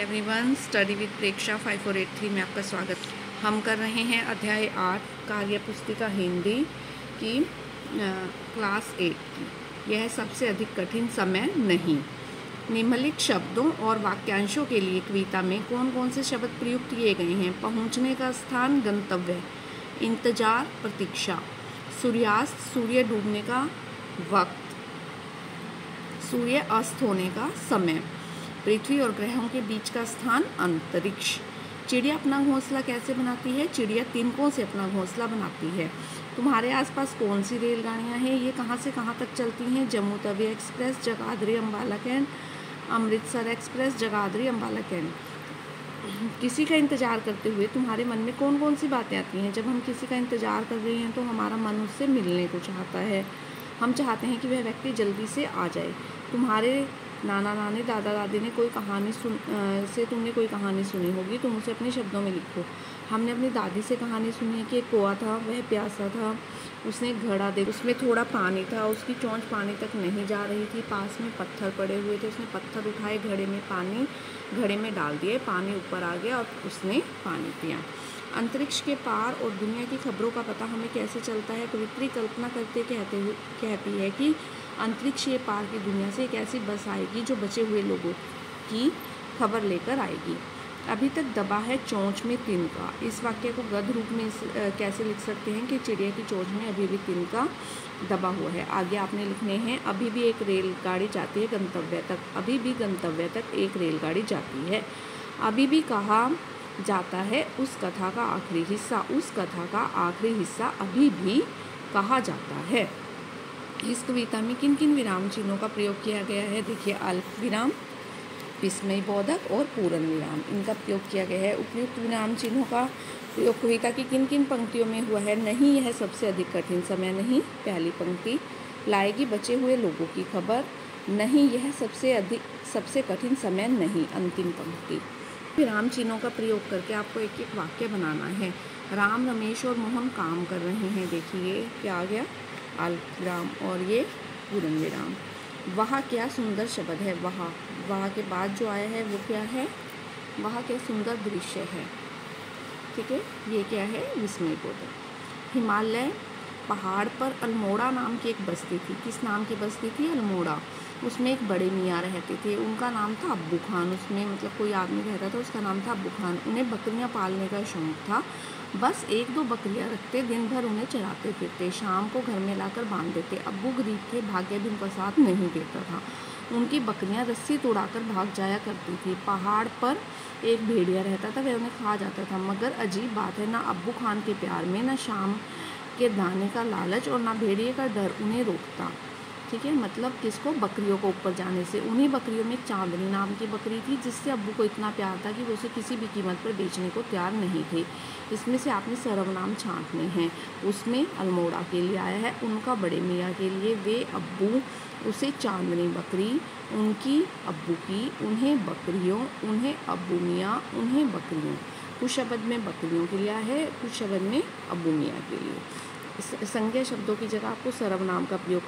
Everyone, study with प्रेक्षा 5483 में आपका स्वागत। हम कर रहे हैं अध्याय 8 कार्य पुस्तिका हिंदी की क्लास 8 की। यह सबसे अधिक कठिन समय नहीं। निम्नलिखित शब्दों और वाक्यांशों के लिए कविता में कौन कौन से शब्द प्रयुक्त किए गए हैं? पहुंचने का स्थान, गंतव्य, इंतजार, प्रतीक्षा, सूर्यास्त, सूर्य डूबने का वक्त, सूर्य अस्त होने का समय, पृथ्वी और ग्रहों के बीच का स्थान, अंतरिक्ष। चिड़िया अपना घोंसला कैसे बनाती है? चिड़िया तिनकों से अपना घोंसला बनाती है। तुम्हारे आसपास कौन सी रेलगाड़ियाँ हैं? ये कहाँ से कहाँ तक चलती हैं? Jammu Tawi express, Jagadhri Ambala cantt, Amritsar express, Jagadhri Ambala cantt. किसी का इंतजार करते हुए तुम्हारे मन में कौन कौन सी बातें आती हैं? जब हम किसी का इंतजार कर रहे हैं तो हमारा मन उससे मिलने को चाहता है। हम चाहते हैं कि वह व्यक्ति जल्दी से आ जाए। तुम्हारे नाना नानी, दादा दादी ने कोई कहानी तुमने कोई कहानी सुनी होगी, तुम उसे अपने शब्दों में लिखो। हमने अपनी दादी से कहानी सुनी है कि एक कौआ था, वह प्यासा था, उसने एक घड़ा देखा, उसमें थोड़ा पानी था, उसकी चोंच पानी तक नहीं जा रही थी, पास में पत्थर पड़े हुए थे, उसने पत्थर उठाए, घड़े में डाल दिए, पानी ऊपर आ गया और उसने पानी पिया। अंतरिक्ष के पार और दुनिया की खबरों का पता हमें कैसे चलता है? कवित्री कल्पना करते कहती है कि अंतरिक्ष के पार की दुनिया से एक ऐसी बस आएगी जो बचे हुए लोगों की खबर लेकर आएगी। अभी तक दबा है चोंच में तिनका। इस वाक्य को गद्य रूप में कैसे लिख सकते हैं कि चिड़िया की चोंच में अभी भी तिनका दबा हुआ है। आगे आपने लिखने हैं, अभी भी एक रेलगाड़ी जाती है गंतव्य तक। अभी भी गंतव्य तक एक रेलगाड़ी जाती है। अभी भी कहा जाता है उस कथा का आखिरी हिस्सा। उस कथा का आखिरी हिस्सा अभी भी कहा जाता है। इस कविता में किन किन विराम चिन्हों का प्रयोग किया गया है? देखिए, अल्प विराम, विस्मय बोधक और पूर्ण विराम, इनका प्रयोग किया गया है। उपयुक्त विराम चिन्हों का प्रयोग कविता की किन किन पंक्तियों में हुआ है? नहीं, यह सबसे अधिक कठिन समय नहीं, पहली पंक्ति। लाएगी बचे हुए लोगों की खबर। नहीं, यह सबसे कठिन समय नहीं, अंतिम पंक्ति। विराम चिन्हों का प्रयोग करके आपको एक एक वाक्य बनाना है। राम, रमेश और मोहन काम कर रहे हैं। देखिए क्या आ गया? अल्प विराम और ये पूर्ण विराम। वह क्या सुंदर शब्द है। वह के बाद जो आया है वो क्या है? वह क्या सुंदर दृश्य है। ठीक है, ये क्या है? विस्मय बोधक। हिमालय पहाड़ पर अल्मोड़ा नाम की एक बस्ती थी। किस नाम की बस्ती थी? अल्मोड़ा। उसमें एक बड़े मियाँ रहते थे, उनका नाम था अब्बू खान। उसमें मतलब कोई आदमी रहता था, उसका नाम था अब्बू खान। उन्हें बकरियां पालने का शौक़ था। बस एक दो बकरियां रखते, दिन भर उन्हें चराते फिरते, शाम को घर में लाकर बांध देते। अब्बू गरीब थे, भाग्य भी उनका साथ नहीं देता था। उनकी बकरियां रस्सी तोड़ाकर भाग जाया करती थी। पहाड़ पर एक भेड़िया रहता था, वह उन्हें खा जाता था। मगर अजीब बात है, ना अब्बू खान के प्यार में, ना शाम के दाने का लालच और ना भेड़िए का डर उन्हें रोकता। ठीक है, मतलब किसको? बकरियों को ऊपर जाने से। उन्हीं बकरियों में चांदनी नाम की बकरी थी, जिससे अब्बू को इतना प्यार था कि वो उसे किसी भी कीमत पर बेचने को तैयार नहीं थे। इसमें से आपने सर्वनाम छांटने हैं। उसमें अल्मोड़ा के लिए आया है, उनका बड़े मियाँ के लिए, वे अब्बू, उसे चांदनी बकरी, उनकी अब्बू की, उन्हें बकरियों, उन्हें अब्बू मियाँ, उन्हें बकरियों। कुछ शब्द में बकरियों के लिए है, कुछ शब्द में अब्बू मियाँ के लिए। संज्ञा शब्दों की जगह आपको सर्वनाम का प्रयोग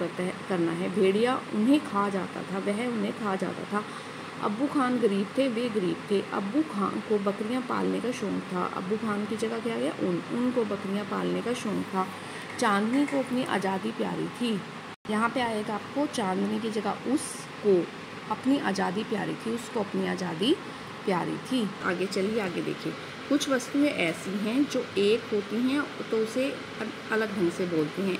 करना है। भेड़िया उन्हें खा जाता था, वह उन्हें खा जाता था। अब्बू खान गरीब थे, वे गरीब थे। अब्बू खान को बकरियां पालने का शौक़ था। अब्बू खान की जगह क्या गया? उनको बकरियां पालने का शौक़ था। चांदनी को अपनी आज़ादी प्यारी थी। यहाँ पे आएगा आपको चांदनी की जगह उसको अपनी आज़ादी प्यारी थी, उसको अपनी आज़ादी प्यारी थी। आगे चलिए, आगे देखिए। कुछ वस्तुएं ऐसी हैं जो एक होती हैं तो उसे अलग ढंग से बोलते हैं,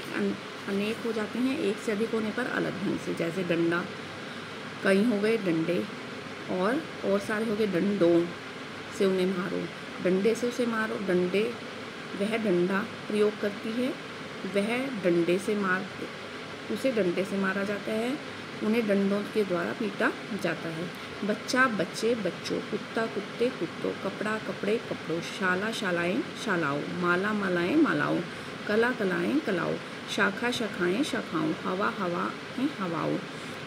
अनेक हो जाते हैं एक से अधिक होने पर अलग ढंग से। जैसे डंडा, कई हो गए डंडे, और सारे हो गए डंडों से उन्हें मारो, डंडे से उसे मारो। डंडे, वह डंडा प्रयोग करती है, वह डंडे से उसे डंडे से मारा जाता है, उन्हें डंडों के द्वारा पीटा जाता है। बच्चा, बच्चे, बच्चों, कुत्ता, कुत्ते, कुत्तों, कपड़ा, कपड़े, कपड़ों, शाला, शालाएं, शालाओं, माला, मालाएं, मालाओं, कला, कलाएं, कलाओं, शाखा, शाखाएं, शाखाओं, हवा, हवाएं, हवाओं,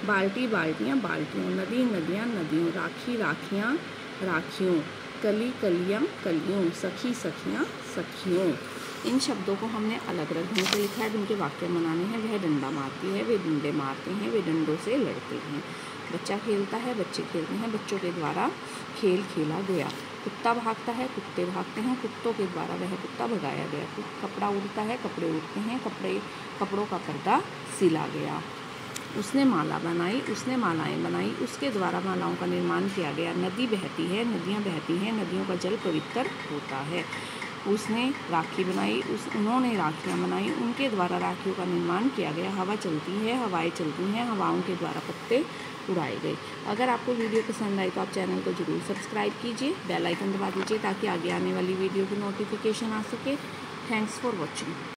बाल्टी, बाल्टियाँ, बाल्टियों, नदी, नदियाँ, नदियों, राखी, राखियाँ, राखियों, कली, कलियाँ, कलियों, सखी, सखियाँ, सखियों। इन शब्दों को हमने अलग अलग ढंग से लिखा है, जिनके वाक्य बनाने हैं। वह डंडा मारती है, वे डंडे मारते हैं, वे डंडों से लड़ते हैं। बच्चा खेलता है, बच्चे खेलते हैं, बच्चों के द्वारा खेल खेला गया। कुत्ता भागता है, कुत्ते भागते हैं, कुत्तों के द्वारा वह कुत्ता भगाया गया। कपड़ा उड़ता है, कपड़े उड़ते हैं, कपड़ों का पर्दा सिला गया। उसने माला बनाई, उसने मालाएं बनाई, उसके द्वारा मालाओं का निर्माण किया गया। नदी बहती है, नदियाँ बहती हैं, नदियों का जल पवित्र होता है। उसने राखी बनाई, उन्होंने राखियाँ बनाई, उनके द्वारा राखियों का निर्माण किया गया। हवा चलती है, हवाएं चलती हैं, हवाओं के द्वारा पत्ते उड़ाए गए। अगर आपको वीडियो पसंद आई तो आप चैनल को ज़रूर सब्सक्राइब कीजिए, बेल आइकन दबा दीजिए ताकि आगे आने वाली वीडियो की नोटिफिकेशन आ सके। Thanks for watching.